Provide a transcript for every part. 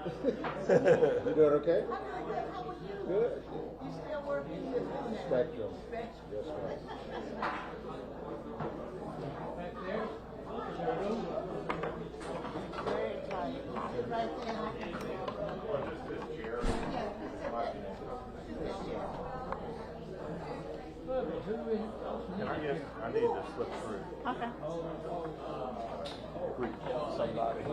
You doing okay? I'm doing good. How are you? Good. You still working? Spectrum. Spectrum. Yes, ma'am. Back there, is there room? Very tight. Sit right there. I need to slip through. Okay. Greet somebody.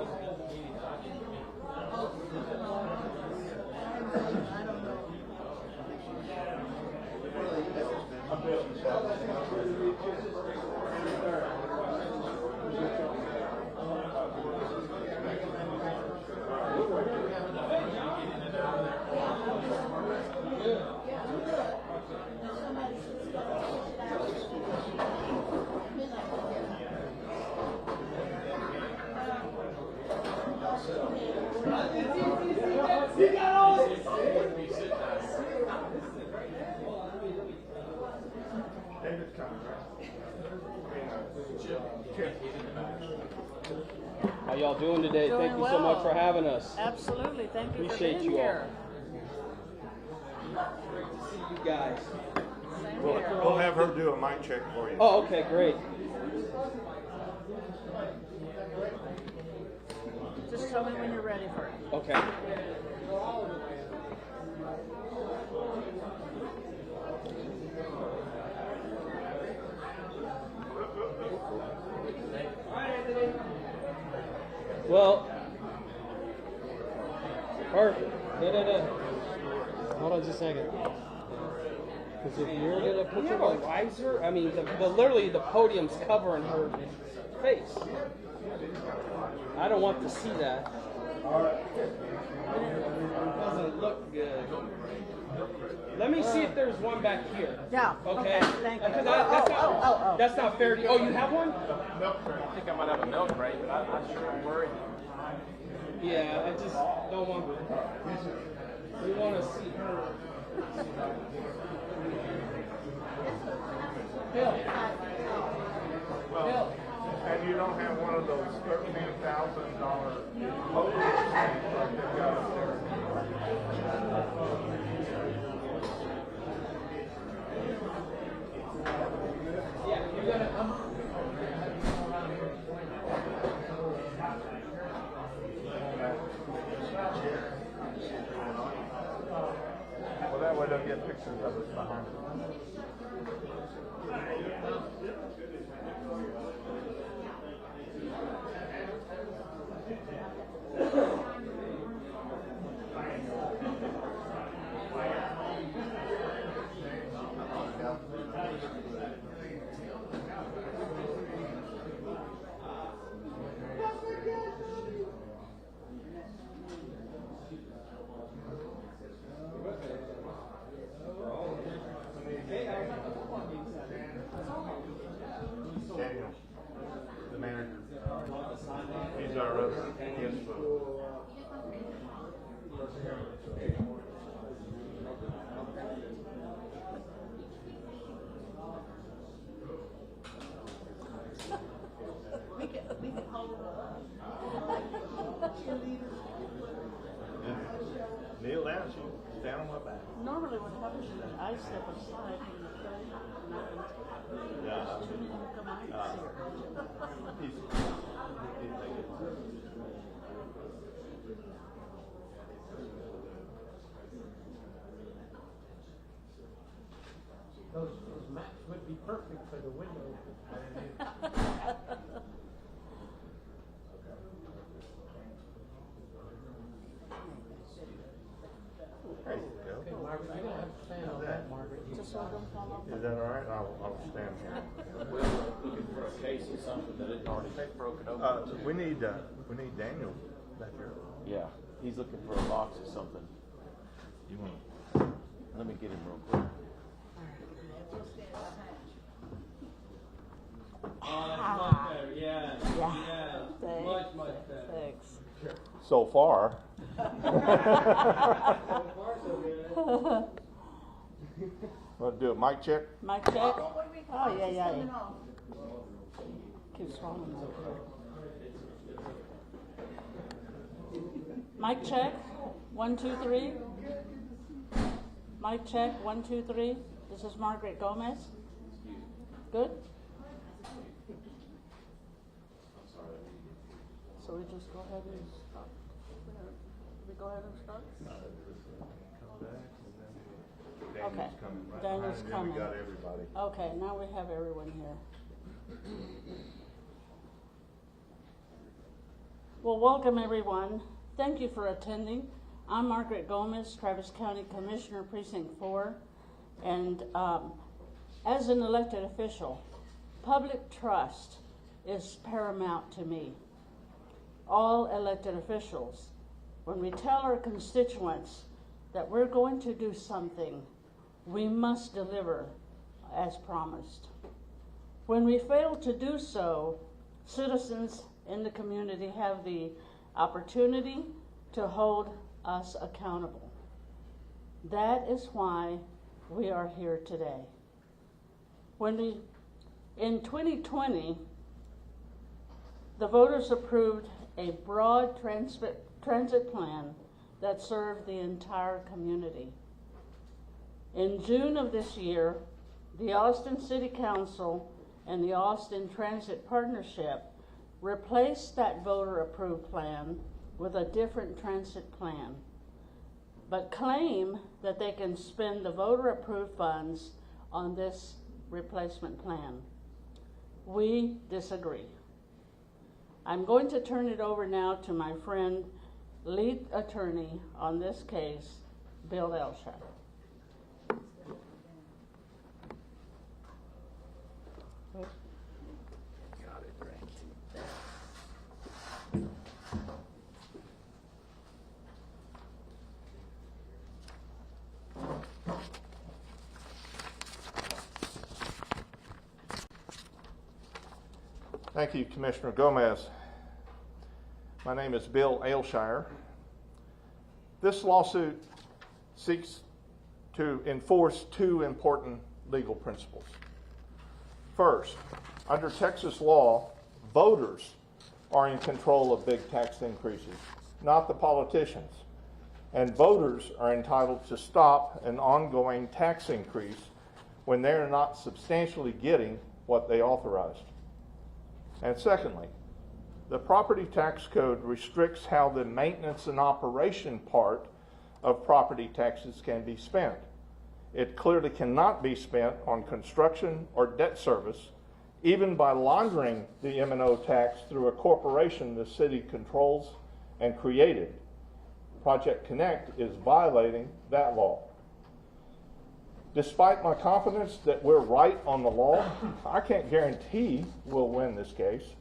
How y'all doing today? Doing Thank you so much well. for having us. Absolutely. Thank you Appreciate for being you all. here. Great to see you guys. Same We'll, here. we'll have her do a mic check for you. Oh, okay, great. Just tell me when you're ready for it. Okay. Well, perfect. Hold on just a second. Because if you're Do gonna put you your have a mic, riser? I mean, literally the podium's covering her face. I don't want to see that. It doesn't look good. Let me see if there's one back here. Yeah. Okay. Thank you. Because that's not fair. Oh, you have one? I think I might have a milk crate, but I'm not sure. I'm worried. Yeah, I just don't want. We want to see her. Bill. Bill. And you don't have one of those $13,000 photos like they've got up there. Yeah, you're gonna come. Well, that way they'll get pictures of us behind. Daniel, the manager. He's our other guest. We can hold it up. Kneel down, she stand on my back. Normally what happens is that I step aside from the thing and I can Yeah. come out and see her. those mats would be perfect for the window. There you go. Okay, Margaret, you're gonna have to stand on that, Margaret. Just so I don't fall off. Is that all right? I'll stand here. We're looking for a case of something that had already broken open. We need Daniel back here. Yeah, he's looking for a box of something. You want? Let me get him real quick. Oh, that's much better. Yeah. Yeah. Thanks. Much better. Thanks. So far. So far, so good. Want to do a mic check? Mic check? Oh, yeah. Keep swallowing. Mic check, 1, 2, 3. Mic check, 1, 2, 3. This is Margaret Gomez. Good? So we just go ahead and start. We go ahead and start? Okay. Daniel's coming. We got everybody. Okay, now we have everyone here. Well, welcome everyone. Thank you for attending. I'm Margaret Gomez, Travis County Commissioner, Precinct 4. And as an elected official, public trust is paramount to me. All elected officials, when we tell our constituents that we're going to do something, we must deliver as promised. When we fail to do so, citizens in the community have the opportunity to hold us accountable. That is why we are here today. In 2020, the voters approved a broad transit plan that served the entire community. In June of this year, the Austin City Council and the Austin Transit Partnership replaced that voter-approved plan with a different transit plan, but claim that they can spend the voter-approved funds on this replacement plan. We disagree. I'm going to turn it over now to my friend, lead attorney on this case, Bill Elshire. Thank you, Commissioner Gomez. My name is Bill Aylshire. This lawsuit seeks to enforce two important legal principles. First, under Texas law, voters are in control of big tax increases, not the politicians. And voters are entitled to stop an ongoing tax increase when they're not substantially getting what they authorized. And secondly, the property tax code restricts how the maintenance and operation part of property taxes can be spent. It clearly cannot be spent on construction or debt service, even by laundering the M&O tax through a corporation the city controls and created. Project Connect is violating that law. Despite my confidence that we're right on the law, I can't guarantee we'll win this case.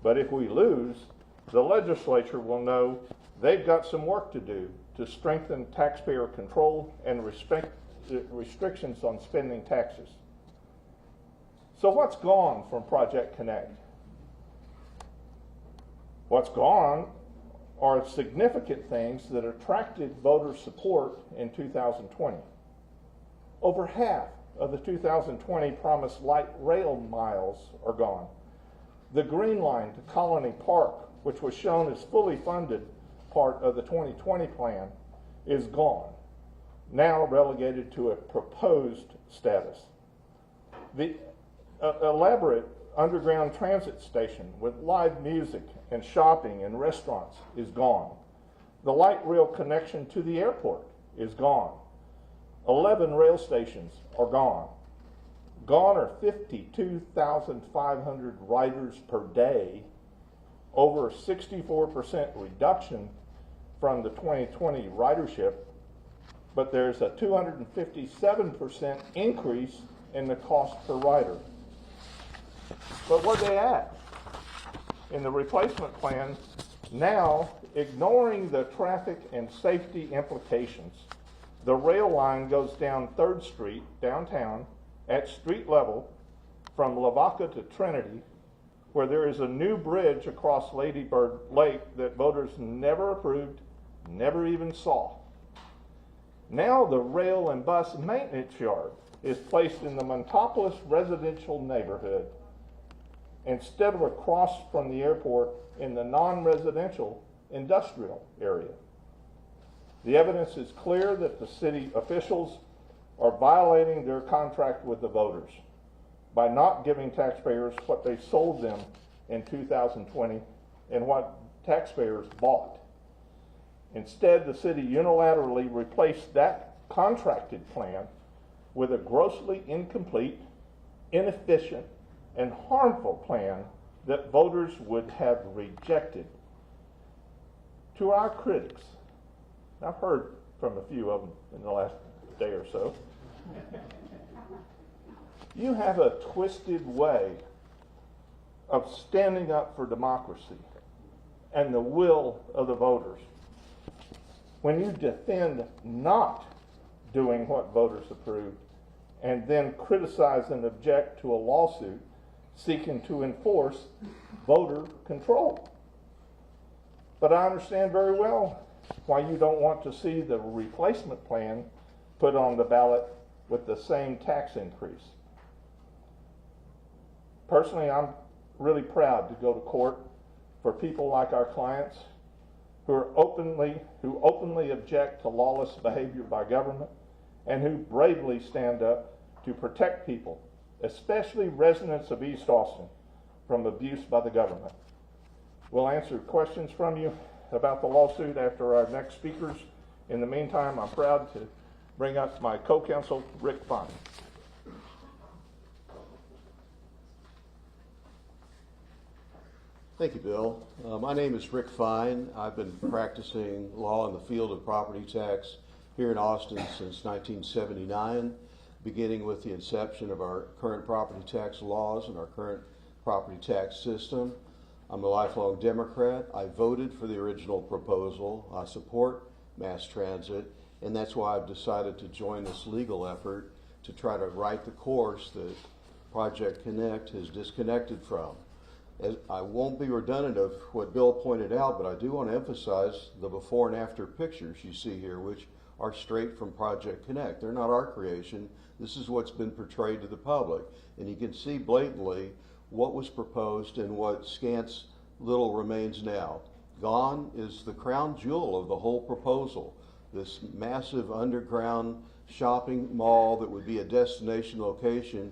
But if we lose, the legislature will know they've got some work to do to strengthen taxpayer control and restrictions on spending taxes. So what's gone from Project Connect? What's gone are significant things that attracted voter support in 2020. Over half of the 2020 promised light rail miles are gone. The Green Line to Colony Park, which was shown as fully funded part of the 2020 plan, is gone, now relegated to a proposed status. The elaborate underground transit station with live music and shopping and restaurants is gone. The light rail connection to the airport is gone. 11 rail stations are gone. Gone are 52,500 riders per day, over a 64% reduction from the 2020 ridership, but there's a 257% increase in the cost per rider. But where they at? In the replacement plan, now ignoring the traffic and safety implications, the rail line goes down 3rd Street downtown at street level from Lavaca to Trinity, where there is a new bridge across Lady Bird Lake that voters never approved, never even saw. Now the rail and bus maintenance yard is placed in the Montopolis residential neighborhood instead of across from the airport in the non-residential industrial area. The evidence is clear that the city officials are violating their contract with the voters by not giving taxpayers what they sold them in 2020 and what taxpayers bought. Instead, the city unilaterally replaced that contracted plan with a grossly incomplete, inefficient, and harmful plan that voters would have rejected. To our critics, I've heard from a few of them in the last day or so, you have a twisted way of standing up for democracy and the will of the voters when you defend not doing what voters approved and then criticize and object to a lawsuit seeking to enforce voter control. But I understand very well why you don't want to see the replacement plan put on the ballot with the same tax increase. Personally, I'm really proud to go to court for people like our clients who openly object to lawless behavior by government and who bravely stand up to protect people, especially residents of East Austin, from abuse by the government. We'll answer questions from you about the lawsuit after our next speakers. In the meantime, I'm proud to bring up my co-counsel, Rick Fine. Thank you, Bill. My name is Rick Fine. I've been practicing law in the field of property tax here in Austin since 1979, beginning with the inception of our current property tax laws and our current property tax system. I'm a lifelong Democrat. I voted for the original proposal. I support mass transit, and that's why I've decided to join this legal effort to try to right the course that Project Connect has disconnected from. I won't be redundant of what Bill pointed out, but I do want to emphasize the before and after pictures you see here, which are straight from Project Connect. They're not our creation. This is what's been portrayed to the public. And you can see blatantly what was proposed and what scant little remains now. Gone is the crown jewel of the whole proposal. This massive underground shopping mall that would be a destination location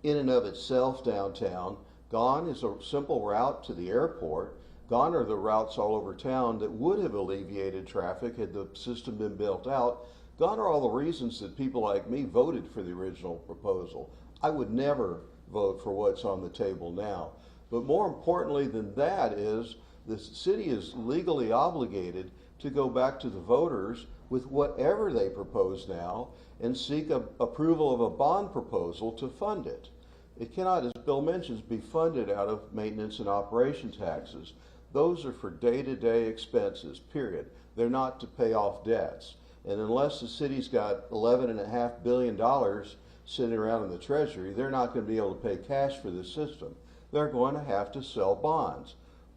in and of itself downtown. Gone is a simple route to the airport. Gone are the routes all over town that would have alleviated traffic had the system been built out. Gone are all the reasons that people like me voted for the original proposal. I would never vote for what's on the table now. But more importantly than that is the city is legally obligated to go back to the voters with whatever they propose now and seek approval of a bond proposal to fund it. It cannot, as Bill mentions, be funded out of maintenance and operation taxes. Those are for day-to-day expenses, period. They're not to pay off debts. And unless the city's got $11.5 billion sitting around in the treasury, they're not going to be able to pay cash for this system. They're going to have to sell bonds.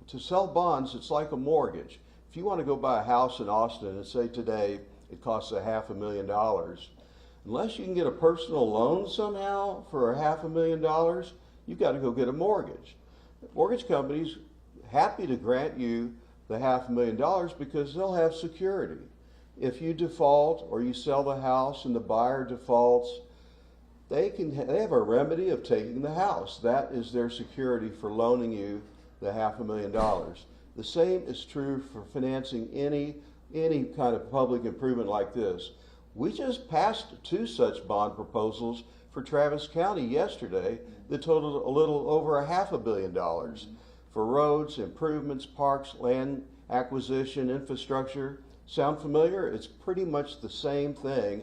To sell bonds, it's like a mortgage. If you want to go buy a house in Austin and say today it costs $500,000, unless you can get a personal loan somehow for $500,000, you've got to go get a mortgage. Mortgage companies happy to grant you the $500,000 because they'll have security. If you default or you sell the house and the buyer defaults, they have a remedy of taking the house. That is their security for loaning you the $500,000. The same is true for financing any kind of public improvement like this. We just passed 2 such bond proposals for Travis County yesterday that totaled a little over $500 million for roads, improvements, parks, land acquisition, infrastructure. Sound familiar? It's pretty much the same thing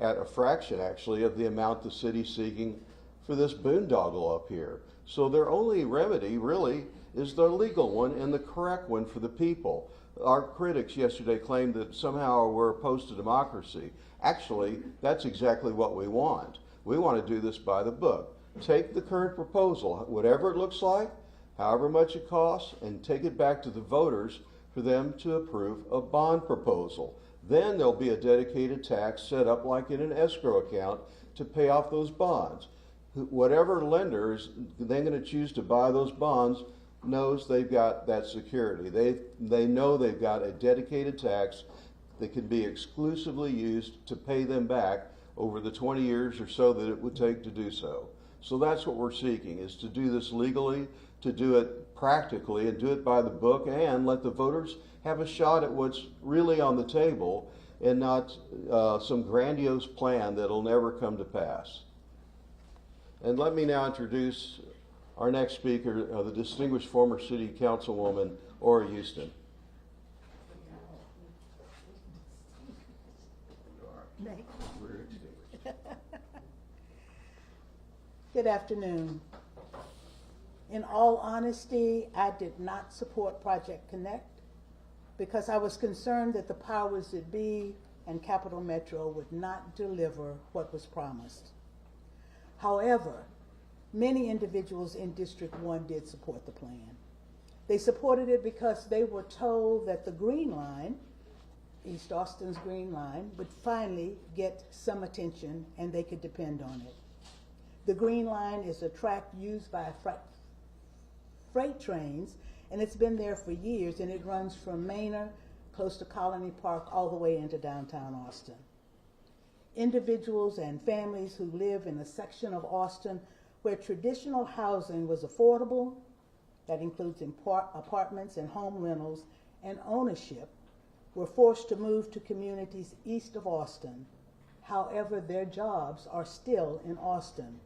at a fraction, actually, of the amount the city's seeking for this boondoggle up here. So their only remedy, really, is the legal one and the correct one for the people. Our critics yesterday claimed that somehow we're opposed to democracy. Actually, that's exactly what we want. We want to do this by the book. Take the current proposal, whatever it looks like, however much it costs, and take it back to the voters for them to approve a bond proposal. Then there'll be a dedicated tax set up like in an escrow account to pay off those bonds. Whatever lender is then going to choose to buy those bonds knows they've got that security. They know they've got a dedicated tax that can be exclusively used to pay them back over the 20 years or so that it would take to do so. So that's what we're seeking, is to do this legally, to do it practically, and do it by the book, and let the voters have a shot at what's really on the table, and not some grandiose plan that'll never come to pass. And let me now introduce our next speaker, the distinguished former City Councilwoman, Ora Houston. Good afternoon. In all honesty, I did not support Project Connect because I was concerned that the powers that be and Capital Metro would not deliver what was promised. However, many individuals in District 1 did support the plan. They supported it because they were told that the Green Line, East Austin's Green Line, would finally get some attention and they could depend on it. The Green Line is a track used by freight trains, and it's been there for years, and it runs from Manor, close to Colony Park, all the way into downtown Austin. Individuals and families who live in a section of Austin where traditional housing was affordable, that includes apartments and home rentals and ownership, were forced to move to communities east of Austin. However, their jobs are still in Austin.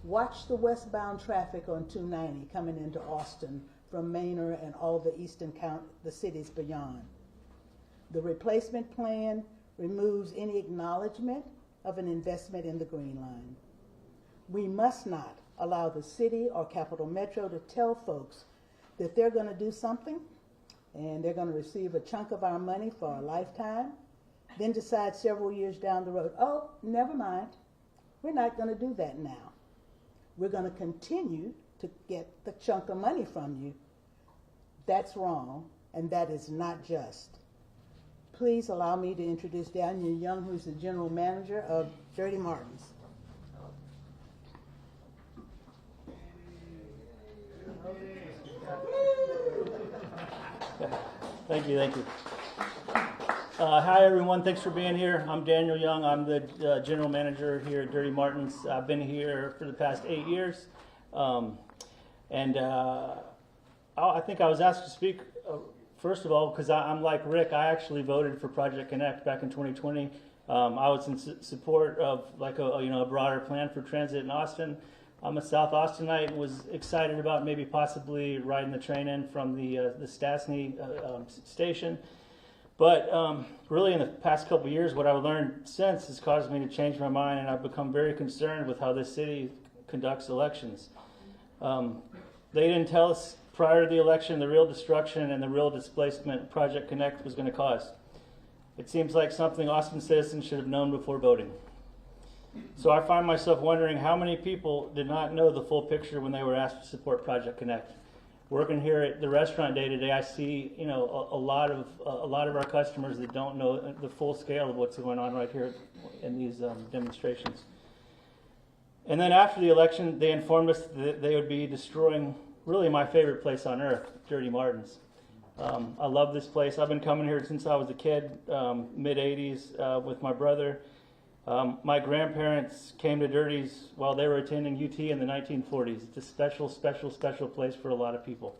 Watch the westbound traffic on 290 coming into Austin from Manor and all the eastern the cities beyond. The replacement plan removes any acknowledgement of an investment in the Green Line. We must not allow the city or Capital Metro to tell folks that they're going to do something and they're going to receive a chunk of our money for a lifetime, then decide several years down the road, oh, never mind, we're not going to do that now. We're going to continue to get the chunk of money from you. That's wrong, and that is not just. Please allow me to introduce Daniel Young, who's the general manager of Dirty Martin's. Thank you. Hi, everyone. Thanks for being here. I'm Daniel Young. I'm the general manager here at Dirty Martin's. I've been here for the past 8 years. I think I was asked to speak, first of all, because I'm like Rick. I actually voted for Project Connect back in 2020. I was in support of like a broader plan for transit in Austin. I'm a South Austinite and was excited about maybe possibly riding the train in from the Stastny station. But really in the past couple of years, what I've learned since has caused me to change my mind, and I've become very concerned with how this city conducts elections. They didn't tell us prior to the election the real destruction and the real displacement Project Connect was going to cause. It seems like something Austin citizens should have known before voting. So I find myself wondering how many people did not know the full picture when they were asked to support Project Connect. Working here at the restaurant day to day, I see a lot of our customers that don't know the full scale of what's going on right here in these demonstrations. And then after the election, they informed us that they would be destroying really my favorite place on earth, Dirty Martin's. I love this place. I've been coming here since I was a kid, mid-'80s, with my brother. My grandparents came to Dirty's while they were attending UT in the 1940s. It's a special, special, special place for a lot of people.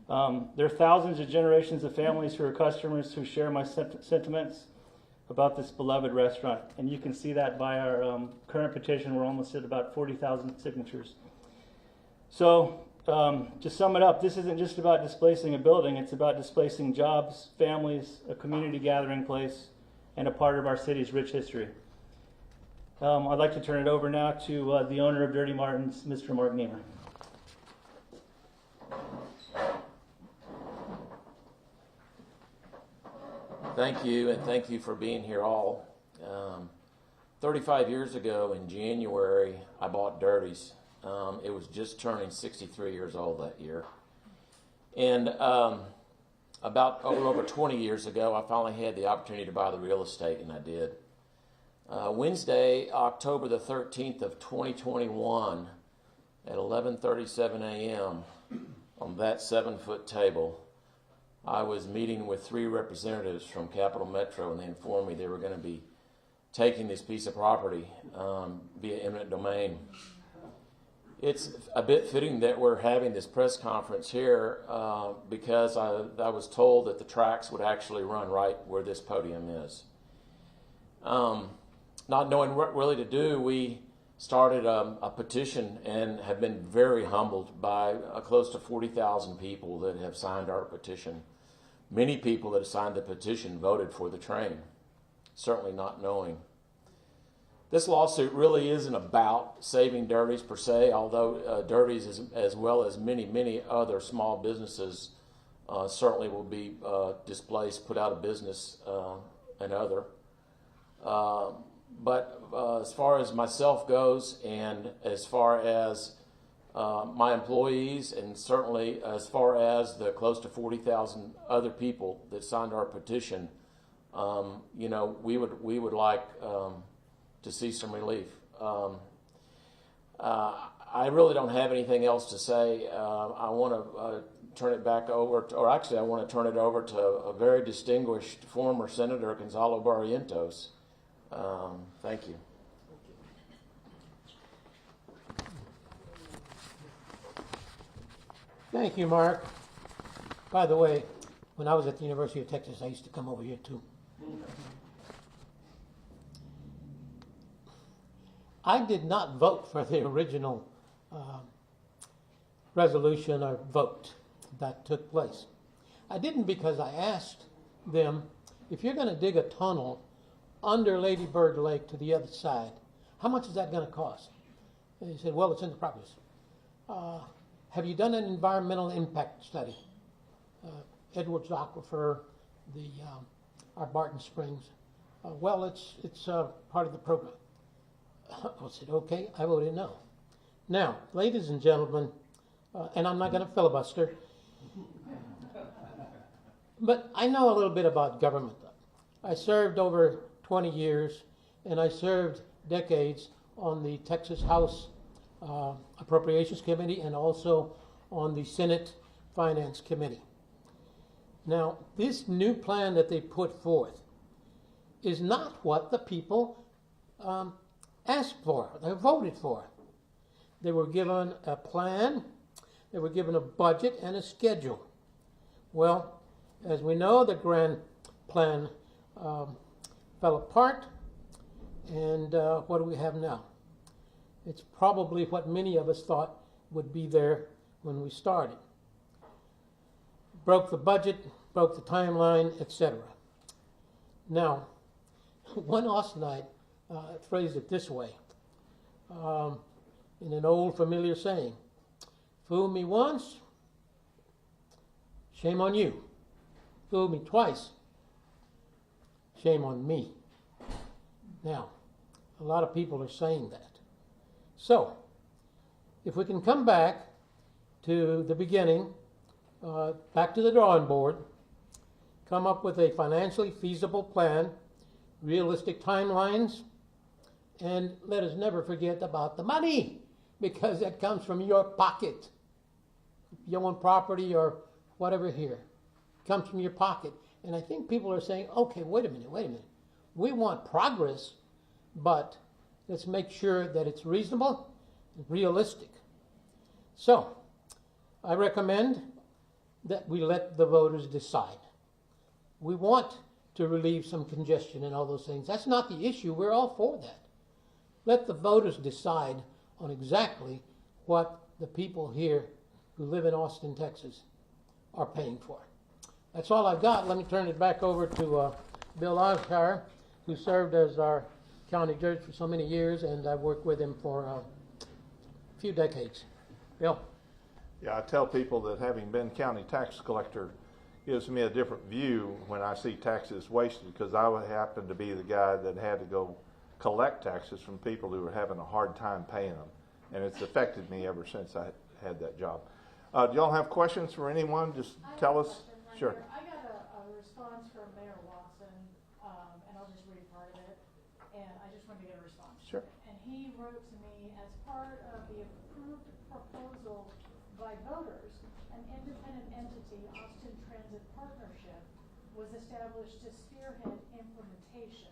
There are thousands of generations of families who are customers who share my sentiments about this beloved restaurant. And you can see that by our current petition. We're almost at about 40,000 signatures. So to sum it up, this isn't just about displacing a building. It's about displacing jobs, families, a community gathering place, and a part of our city's rich history. I'd like to turn it over now to the owner of Dirty Martin's, Mr. Mark Niemer. Thank you, and thank you for being here all. 35 years ago in January, I bought Dirty's. It was just turning 63 years old that year. And about over 20 years ago, I finally had the opportunity to buy the real estate, and I did. Wednesday, October the 13th of 2021, at 11:37 a.m., on that 7-foot table, I was meeting with 3 representatives from Capital Metro, and they informed me they were going to be taking this piece of property via eminent domain. It's a bit fitting that we're having this press conference here because I was told that the tracks would actually run right where this podium is. Not knowing what really to do, we started a petition and have been very humbled by close to 40,000 people that have signed our petition. Many people that have signed the petition voted for the train, certainly not knowing. This lawsuit really isn't about saving Dirties per se, although Dirties, as well as many other small businesses, certainly will be displaced, put out of business, and other. But as far as myself goes, and as far as my employees, and certainly as far as the close to 40,000 other people that signed our petition, we would like to see some relief. I really don't have anything else to say. I want to turn it back over, I want to turn it over to a very distinguished former Senator, Gonzalo Barrientos. Thank you. Thank you, Mark. By the way, when I was at the University of Texas, I used to come over here too. I did not vote for the original resolution or vote that took place. I didn't because I asked them, if you're going to dig a tunnel under Lady Bird Lake to the other side, how much is that going to cost? And he said, well, it's in the properties. Have you done an environmental impact study? Edwards Aquifer, our Barton Springs. Well, it's part of the program. I said, okay, I voted no. Now, ladies and gentlemen, and I'm not going to filibuster, but I know a little bit about government. I served over 20 years, and I served decades on the Texas House Appropriations Committee and also on the Senate Finance Committee. Now, this new plan that they put forth is not what the people asked for, they voted for. They were given a plan, they were given a budget and a schedule. Well, as we know, the grand plan fell apart, and what do we have now? It's probably what many of us thought would be there when we started. Broke the budget, broke the timeline, etc. Now, one Austinite phrased it this way, in an old familiar saying, fool me once, shame on you. Fool me twice, shame on me. Now, a lot of people are saying that. So, if we can come back to the beginning, back to the drawing board, come up with a financially feasible plan, realistic timelines, and let us never forget about the money, because that comes from your pocket. If you own property or whatever here, it comes from your pocket. And I think people are saying, okay, wait a minute. We want progress, but let's make sure that it's reasonable and realistic. So, I recommend that we let the voters decide. We want to relieve some congestion and all those things. That's not the issue. We're all for that. Let the voters decide on exactly what the people here who live in Austin, Texas are paying for. That's all I've got. Let me turn it back over to Bill Alshire, who served as our county judge for so many years, and I've worked with him for a few decades. Bill? Yeah, I tell people that having been county tax collector gives me a different view when I see taxes wasted, because I would happen to be the guy that had to go collect taxes from people who were having a hard time paying them. And it's affected me ever since I had that job. Do y'all have questions for anyone? Just tell us. Sure. I got a response from Mayor Watson, and I'll just read part of it, and I just wanted to get a response. Sure. And he wrote to me, as part of the approved proposal by voters, an independent entity, Austin Transit Partnership, was established to spearhead implementation.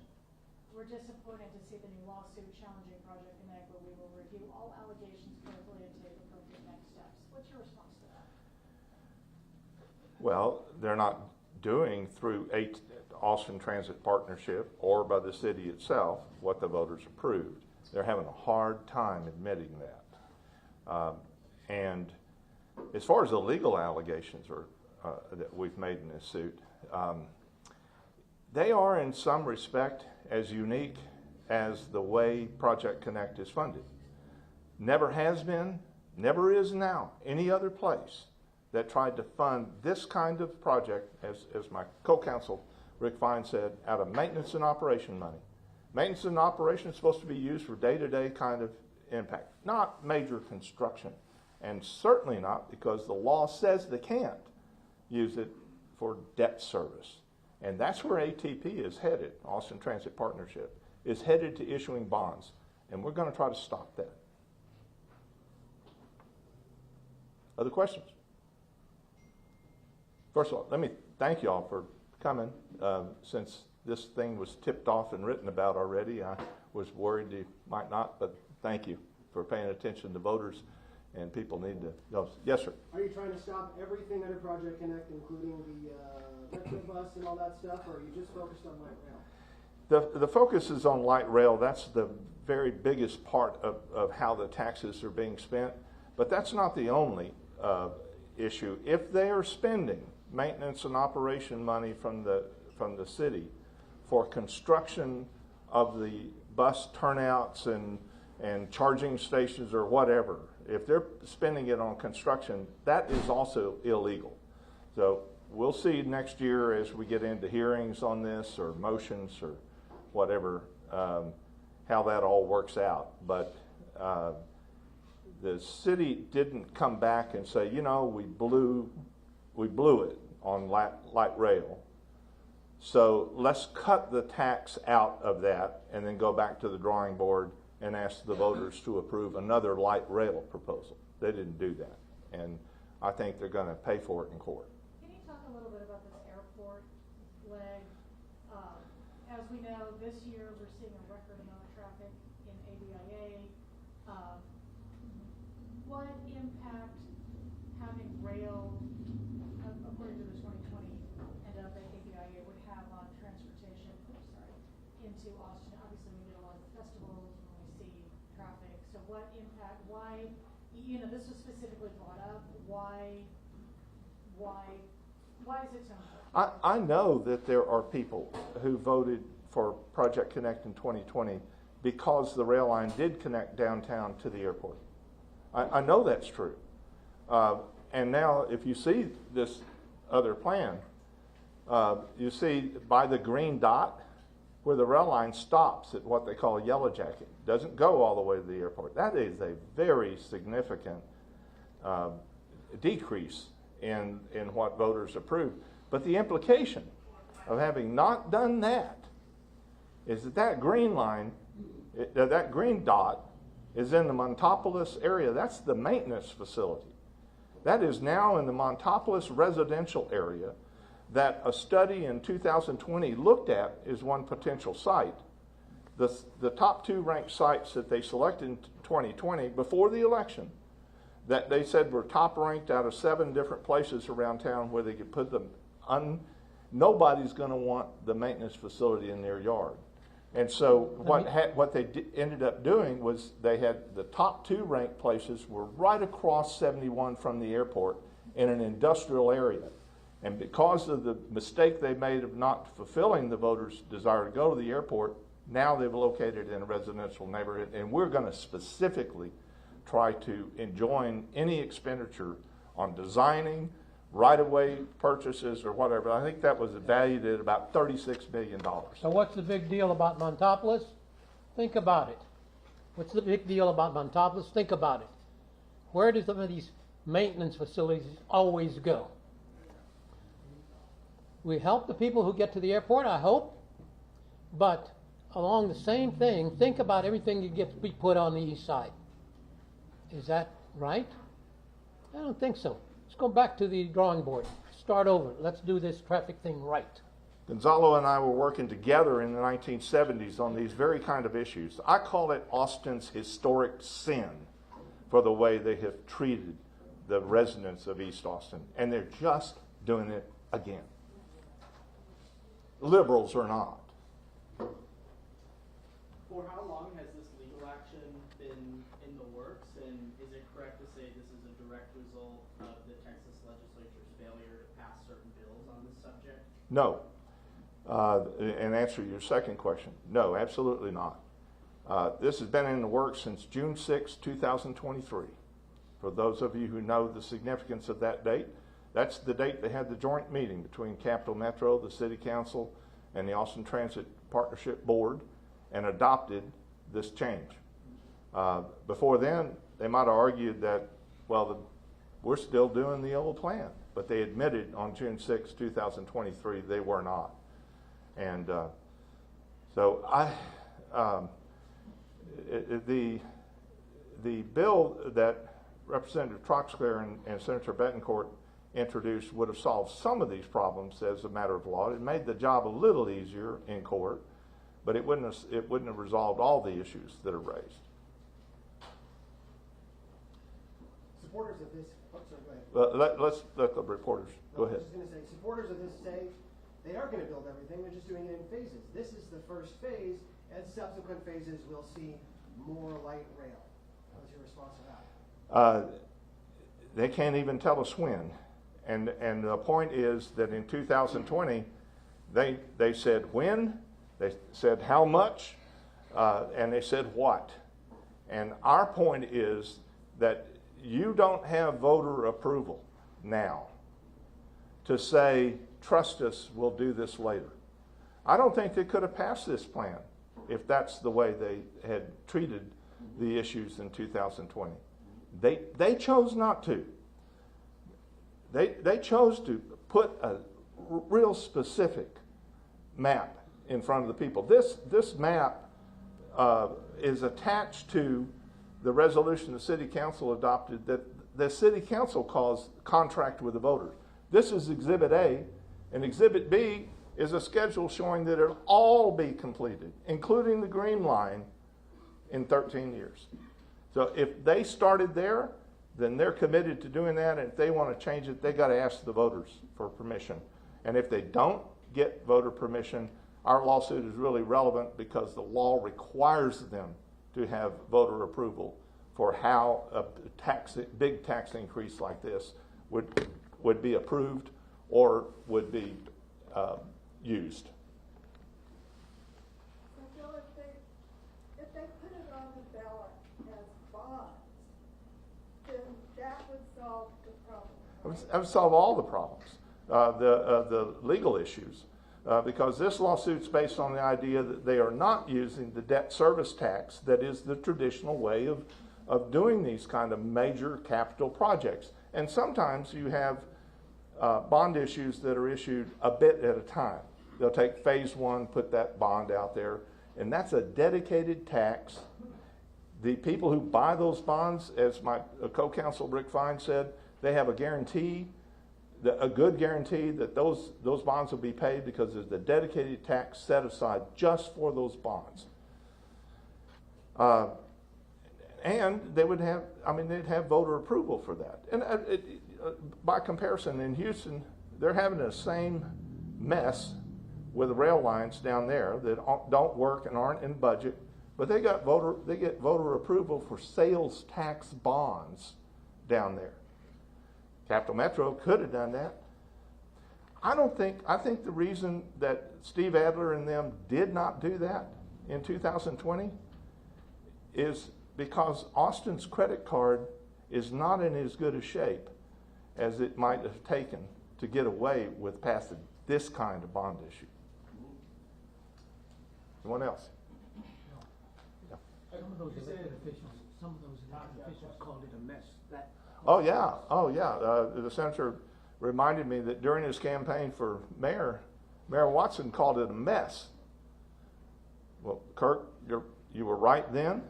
We're disappointed to see the new lawsuit challenging Project Connect, but we will review all allegations carefully and take appropriate next steps. What's your response to that? Well, they're not doing through Austin Transit Partnership or by the city itself what the voters approved. They're having a hard time admitting that. And as far as the legal allegations that we've made in this suit, they are in some respect as unique as the way Project Connect is funded. Never has been, never is now, any other place that tried to fund this kind of project, as my co-counsel Rick Fine said, out of maintenance and operation money. Maintenance and operation is supposed to be used for day-to-day kind of impact, not major construction, and certainly not because the law says they can't use it for debt service. And that's where ATP is headed, Austin Transit Partnership, is headed to issuing bonds, and we're going to try to stop that. Other questions? First of all, let me thank you all for coming. Since this thing was tipped off and written about already, I was worried you might not, but thank you for paying attention to voters, and people need to know. Yes, sir. Are you trying to stop everything under Project Connect, including the Metro bus and all that stuff, or are you just focused on light rail? The focus is on light rail. That's the very biggest part of how the taxes are being spent, but that's not the only issue. If they are spending maintenance and operation money from the city for construction of the bus turnouts and charging stations or whatever, if they're spending it on construction, that is also illegal. So we'll see next year as we get into hearings on this or motions or whatever, how that all works out. But the city didn't come back and say, you know, we blew it on light rail. So let's cut the tax out of that and then go back to the drawing board and ask the voters to approve another light rail proposal. They didn't do that. And I think they're going to pay for it in court. Can you talk a little bit about this airport leg? As we know, this year we're seeing a record amount of traffic in ABIA. What impact having rail, according to the 2020 end of ABIA, would have on transportation into Austin? Obviously, we get a lot of festivals when we see traffic. So what impact, why, you know, this was specifically brought up, why is it so important? I know that there are people who voted for Project Connect in 2020 because the rail line did connect downtown to the airport. I know that's true. And now if you see this other plan, you see by the green dot where the rail line stops at what they call Yellow Jacket. Doesn't go all the way to the airport. That is a very significant decrease in what voters approved. But the implication of having not done that is that green line, that green dot is in the Montopolis area. That's the maintenance facility. That is now in the Montopolis residential area that a study in 2020 looked at as one potential site. The top two ranked sites that they selected in 2020 before the election that they said were top ranked out of 7 different places around town where they could put them. Nobody's going to want the maintenance facility in their yard. And so what they ended up doing was they had the top 2 ranked places were right across 71 from the airport in an industrial area. And because of the mistake they made of not fulfilling the voters' desire to go to the airport, now they've located in a residential neighborhood. And we're going to specifically try to enjoin any expenditure on designing, right-of-way purchases or whatever. I think that was valued at about $36 million. So what's the big deal about Montopolis? Think about it. What's the big deal about Montopolis? Think about it. Where do some of these maintenance facilities always go? We help the people who get to the airport, I hope, but along the same thing, think about everything that gets to be put on the east side. Is that right? I don't think so. Let's go back to the drawing board. Start over. Let's do this traffic thing right. Gonzalo and I were working together in the 1970s on these very kind of issues. I call it Austin's historic sin for the way they have treated the residents of East Austin. And they're just doing it again. Liberals or not. For how long has this legal action been in the works, and is it correct to say this is a direct result of the Texas legislature's failure to pass certain bills on this subject? No. And answer your second question, no, absolutely not. This has been in the works since June 6, 2023. For those of you who know the significance of that date, that's the date they had the joint meeting between Capital Metro, the City Council, and the Austin Transit Partnership Board, and adopted this change. Before then, they might have argued that, well, we're still doing the old plan, but they admitted on June 6, 2023, they were not. And so the bill that Representative Troxclair and Senator Betancourt introduced would have solved some of these problems as a matter of law. It made the job a little easier in court, but it wouldn't have resolved all the issues that are raised. Supporters of this, oh, sorry, go ahead. Let's let the reporters go ahead. I was just going to say, supporters of this say they are going to build everything, they're just doing it in phases. This is the first phase, and subsequent phases will see more light rail. What's your response to that? They can't even tell us when. And the point is that in 2020, they said when, they said how much, and they said what. And our point is that you don't have voter approval now to say, trust us, we'll do this later. I don't think they could have passed this plan if that's the way they had treated the issues in 2020. They chose not to. They chose to put a real specific map in front of the people. This map is attached to the resolution the City Council adopted that the City Council calls contract with the voters. This is Exhibit A, and Exhibit B is a schedule showing that it'll all be completed, including the green line, in 13 years. So if they started there, then they're committed to doing that, and if they want to change it, they got to ask the voters for permission. And if they don't get voter permission, our lawsuit is really relevant because the law requires them to have voter approval for how a big tax increase like this would be approved or would be used. So if they put it on the ballot as bonds, then that would solve the problem. That would solve all the problems, the legal issues, because this lawsuit's based on the idea that they are not using the debt service tax that is the traditional way of doing these kind of major capital projects. And sometimes you have bond issues that are issued a bit at a time. They'll take phase one, put that bond out there, and that's a dedicated tax. The people who buy those bonds, as my co-counsel Rick Fine said, they have a guarantee, a good guarantee that those bonds will be paid because there's a dedicated tax set aside just for those bonds. And they would have, they'd have voter approval for that. And by comparison, in Houston, they're having the same mess with the rail lines down there that don't work and aren't in budget, but they get voter approval for sales tax bonds down there. Capital Metro could have done that. I think the reason that Steve Adler and them did not do that in 2020 is because Austin's credit card is not in as good a shape as it might have taken to get away with passing this kind of bond issue. Anyone else? Yeah. Some of those elected officials called it a mess. Oh yeah. The senator reminded me that during his campaign for mayor, Mayor Watson called it a mess. Well, Kirk, you were right then,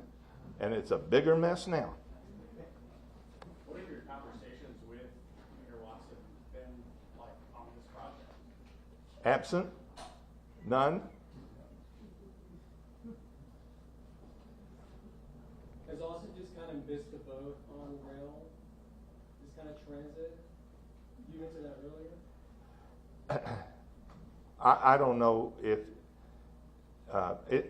and it's a bigger mess now. What are your conversations Absent? None? Has Austin just kind of missed the boat on rail? Just kind of transit? You mentioned that earlier. I don't know if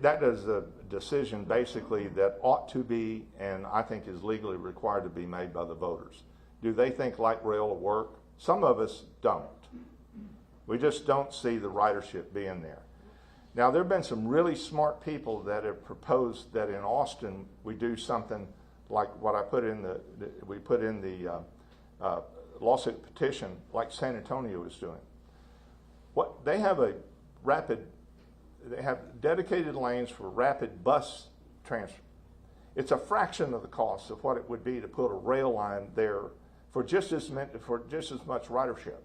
that is a decision basically that ought to be, and I think is legally required to be made by the voters. Do they think light rail will work? Some of us don't. We just don't see the ridership being there. Now, there have been some really smart people that have proposed that in Austin we do something like what I put in the lawsuit petition, like San Antonio is doing. What they have they have dedicated lanes for rapid bus transfer. It's a fraction of the cost of what it would be to put a rail line there for just as much ridership.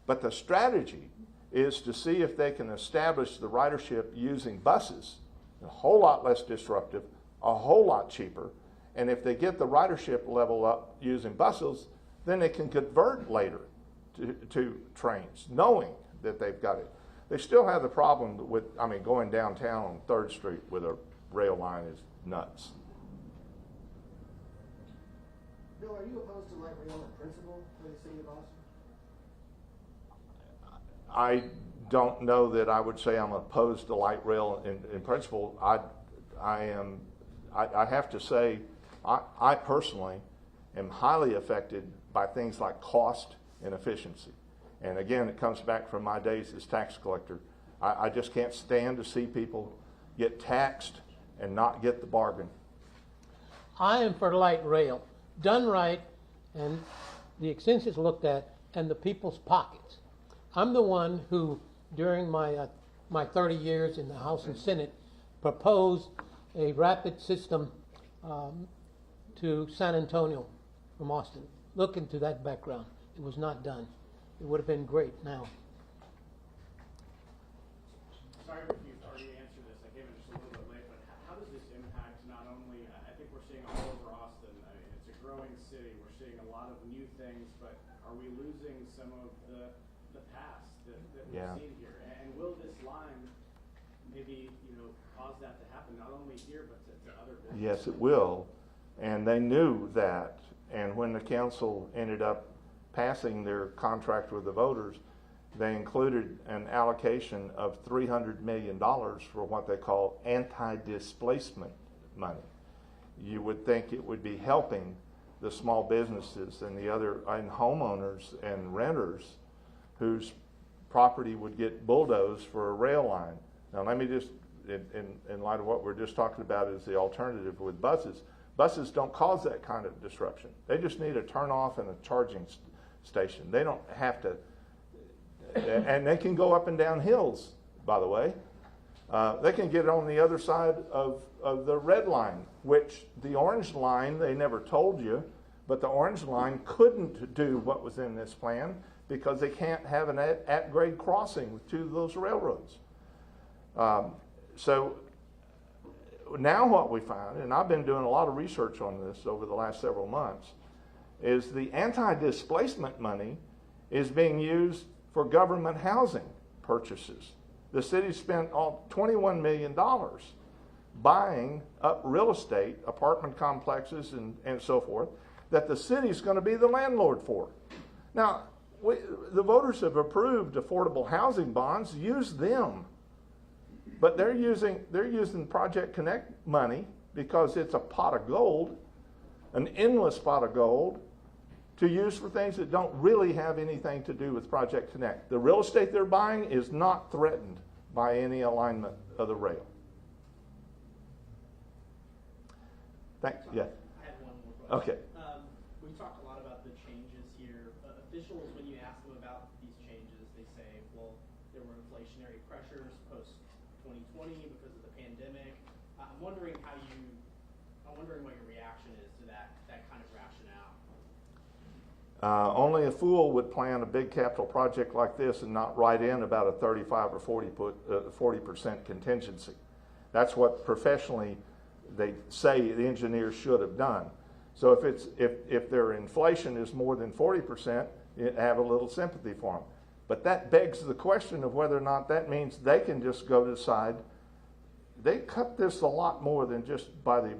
But the strategy is to see if they can establish the ridership using buses, a whole lot less disruptive, a whole lot cheaper, and if they get the ridership level up using buses, then they can convert later to trains, knowing that they've got it. They still have the problem with, going downtown on 3rd Street with a rail line is nuts. Bill, are you opposed to light rail in principle for the city of Austin? I don't know that I would say I'm opposed to light rail in principle. I have to say, I personally am highly affected by things like cost and efficiency. And again, it comes back from my days as tax collector. I just can't stand to see people get taxed and not get the bargain. I am for light rail, done right, and the extensions looked at, and the people's pockets. I'm the one who, during my 30 years in the House and Senate, proposed a rapid system to San Antonio from Austin. Look into that background. It was not done. It would have been great now. Sorry if you've already answered this. I came in just a little bit late, but how does this impact not only, I think we're seeing all over Austin, it's a growing city, we're seeing a lot of new things, but are we losing some of the past that we've seen here? And will this line maybe, cause that to happen, not only here, but to other businesses? Yes, it will. And they knew that. And when the council ended up passing their contract with the voters, they included an allocation of $300 million for what they call anti-displacement money. You would think it would be helping the small businesses and the other and homeowners and renters whose property would get bulldozed for a rail line. Now, let me just, in light of what we're just talking about is the alternative with buses. Buses don't cause that kind of disruption. They just need a turnoff and a charging station. They don't have to, and they can go up and down hills, by the way. They can get on the other side of the red line, which the orange line, they never told you, but the orange line couldn't do what was in this plan because they can't have an at-grade crossing with two of those railroads. So now what we find, and I've been doing a lot of research on this over the last several months, is the anti-displacement money is being used for government housing purchases. The city spent $21 million buying up real estate, apartment complexes and so forth, that the city's going to be the landlord for. Now, the voters have approved affordable housing bonds. Use them. But they're using Project Connect money because it's a pot of gold, an endless pot of gold, to use for things that don't really have anything to do with Project Connect. The real estate they're buying is not threatened by any alignment of the rail. Thanks. Yeah. I had one more question. Okay. We talked a lot about the changes here. Officials, when you ask them about these changes, they say, well, there were inflationary pressures post-2020 because of the pandemic. I'm wondering what your reaction is to that kind of rationale. Only a fool would plan a big capital project like this and not write in about a 35 or 40% contingency. That's what professionally they say the engineers should have done. So if their inflation is more than 40%, you have a little sympathy for them. But that begs the question of whether or not that means they can just go decide. They cut this a lot more than just by the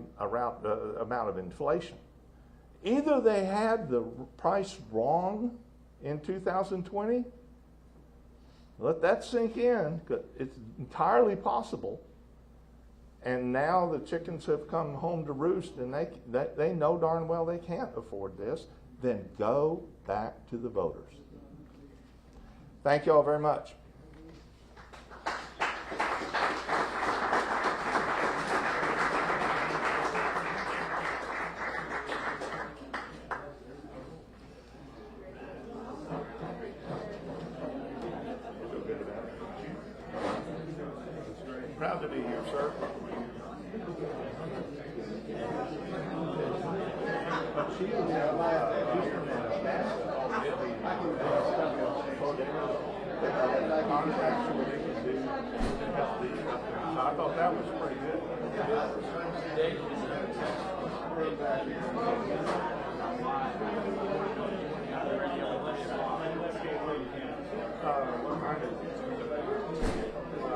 amount of inflation. Either they had the price wrong in 2020. Let that sink in. 'Cause it's entirely possible. And now the chickens have come home to roost, and they know darn well they can't afford this. Then go back to the voters. Thank you all very much. Proud to be here, sir. I thought that was pretty good.